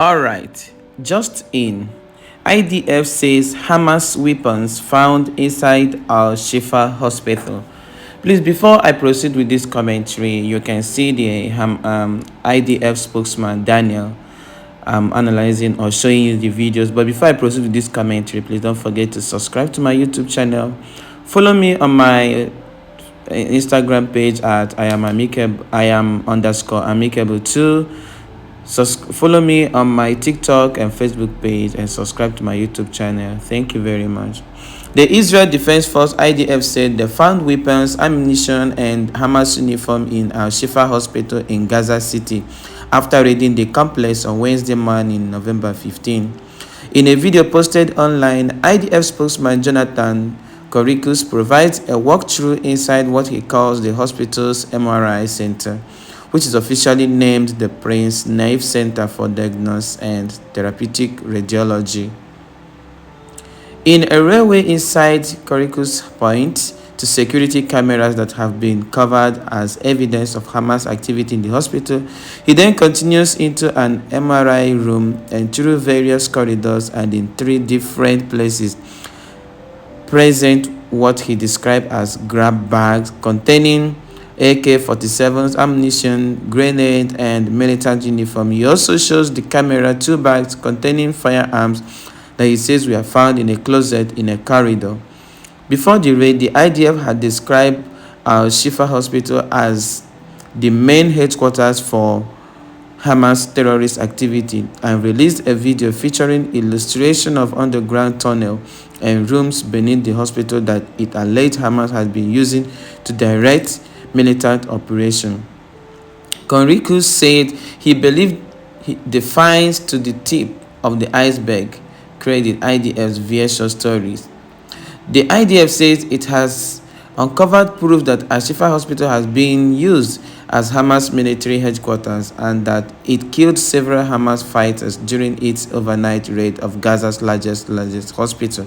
Alright, just in. IDF says Hamas weapons found inside al-Shifa hospital. Please, before I proceed with this commentary, you can see the IDF spokesman Daniel analyzing or showing you the videos. But before I proceed with this commentary, please don't forget to subscribe to my YouTube channel. Follow me on my Instagram page at I am _amicable 2. Follow me on my TikTok and Facebook page and subscribe to my YouTube channel. Thank you very much. The Israel Defense Force IDF said they found weapons, ammunition, and Hamas uniform in al-Shifa hospital in Gaza City after raiding the complex on Wednesday morning, November 15. In a video posted online, IDF spokesman Jonathan Conricus provides a walkthrough inside what he calls the hospital's MRI center, which is officially named the Prince Naif Center for Diagnostic and Therapeutic Radiology. In a railway inside, Conricus points to security cameras that have been covered as evidence of Hamas activity in the hospital. He then continues into an MRI room and through various corridors and in 3 different places present what he described as grab bags containing AK-47s, ammunition, grenade, and militant uniform. He also shows the camera 2 bags containing firearms that he says were found in a closet in a corridor. Before the raid, the IDF had described al-Shifa hospital as the main headquarters for Hamas terrorist activity and released a video featuring illustration of underground tunnel and rooms beneath the hospital that it alleged Hamas had been using to direct militant operation. Conricus said he believed the finds to the tip of the iceberg credit IDF's via stories. The IDF says it has uncovered proof that al-Shifa hospital has been used as Hamas military headquarters and that it killed several Hamas fighters during its overnight raid of Gaza's largest hospital.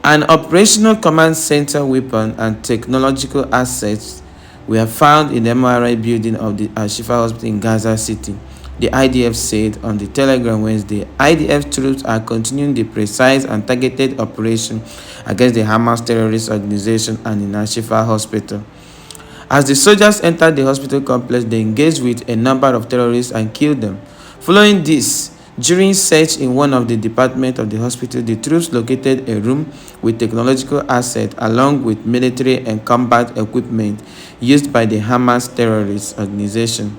An operational command center, weapon, and technological assets were found in the MRI building of the al-Shifa hospital in Gaza City, the IDF said on the Telegram Wednesday. IDF troops are continuing the precise and targeted operation against the Hamas terrorist organization and in al-Shifa hospital. As the soldiers entered the hospital complex, they engaged with a number of terrorists and killed them. Following this, during search in one of the departments of the hospital, the troops located a room with technological assets along with military and combat equipment used by the Hamas terrorist organization.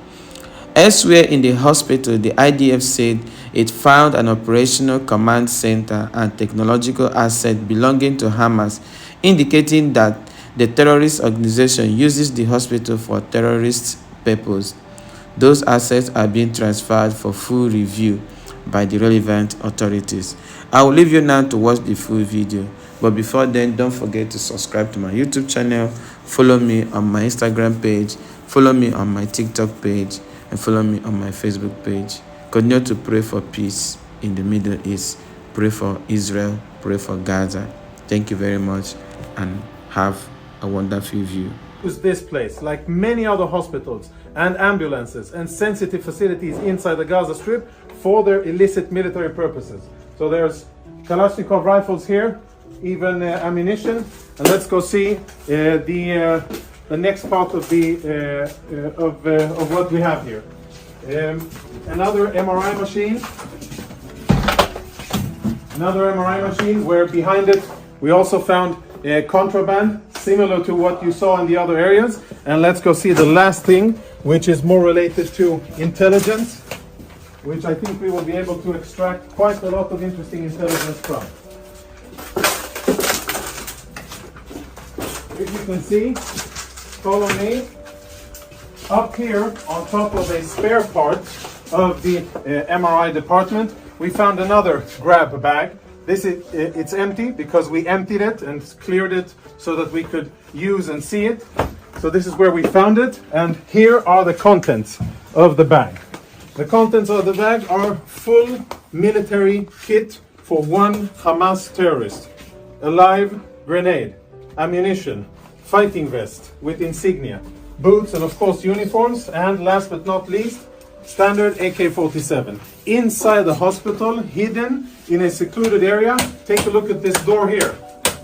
Elsewhere in the hospital, the IDF said it found an operational command center and technological assets belonging to Hamas, indicating that the terrorist organization uses the hospital for terrorist purposes. Those assets are being transferred for full review by the relevant authorities. I will leave you now to watch the full video. But before then, don't forget to subscribe to my YouTube channel, follow me on my Instagram page, follow me on my TikTok page, and follow me on my Facebook page. Continue to pray for peace in the Middle East. Pray for Israel, pray for Gaza. Thank you very much and have a wonderful view. Use this place, like many other hospitals and ambulances and sensitive facilities inside the Gaza Strip, for their illicit military purposes. So there's Kalashnikov rifles here, even ammunition. And let's go see the next part of the of what we have here. Another MRI machine. Another MRI machine where behind it we also found contraband similar to what you saw in the other areas. And let's go see the last thing, which is more related to intelligence, which I think we will be able to extract quite a lot of interesting intelligence from. If you can see, follow me. Up here on top of a spare part of the MRI department, we found another grab bag. It's empty because we emptied it and cleared it so that we could use and see it. So this is where we found it, and here are the contents of the bag. The contents of the bag are full military kit for one Hamas terrorist. A live grenade, ammunition, fighting vest with insignia, boots, and of course uniforms, and last but not least, standard AK-47. Inside the hospital, hidden in a secluded area. Take a look at this door here.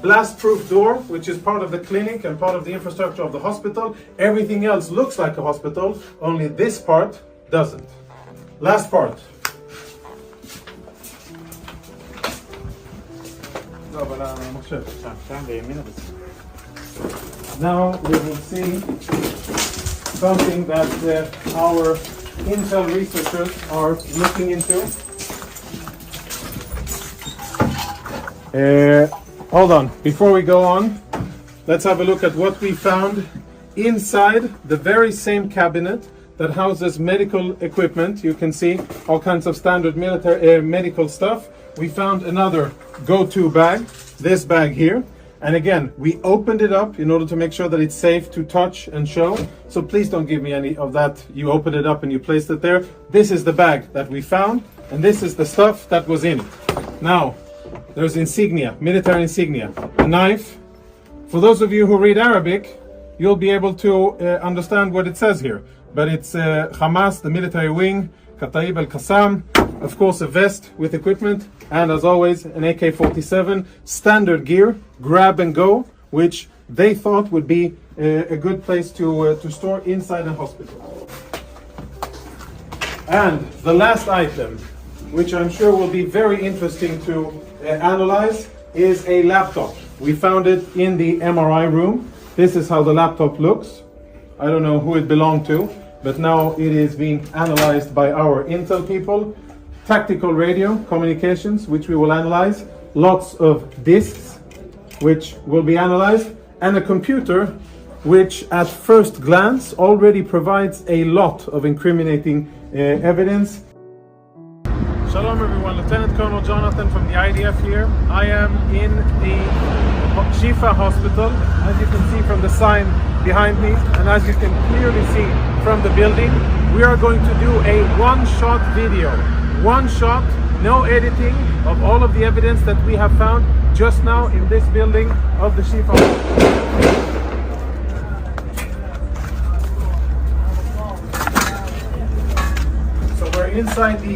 Blast-proof door, which is part of the clinic and part of the infrastructure of the hospital. Everything else looks like a hospital, only this part doesn't. Last part. Now we will see something that our Intel researchers are looking into. Hold on, before we go on, let's have a look at what we found inside the very same cabinet that houses medical equipment. You can see all kinds of standard military medical stuff. We found another go-to bag, this bag here. And again, we opened it up in order to make sure that it's safe to touch and show. So please don't give me any of that. You opened it up and you placed it there. This is the bag that we found, and this is the stuff that was in it. Now, there's insignia, military insignia, a knife. For those of you who read Arabic, you'll be able to understand what it says here. But it's Hamas, the military wing, Kataib al-Qassam, of course a vest with equipment, and as always an AK-47, standard gear, grab and go, which they thought would be a good place to store inside a hospital. And the last item, which I'm sure will be very interesting to analyze, is a laptop. We found it in the MRI room. This is how the laptop looks. I don't know who it belonged to, but now it is being analyzed by our Intel people. Tactical radio communications, which we will analyze. Lots of disks, which will be analyzed. And a computer, which at first glance already provides a lot of incriminating evidence. Shalom everyone, Lieutenant Colonel Jonathan from the IDF here. I am in the al-Shifa hospital, as you can see from the sign behind me, and as you can clearly see from the building. We are going to do a one-shot video. One shot, no editing, of all of the evidence that we have found just now in this building of the Shifa hospital. So we're inside the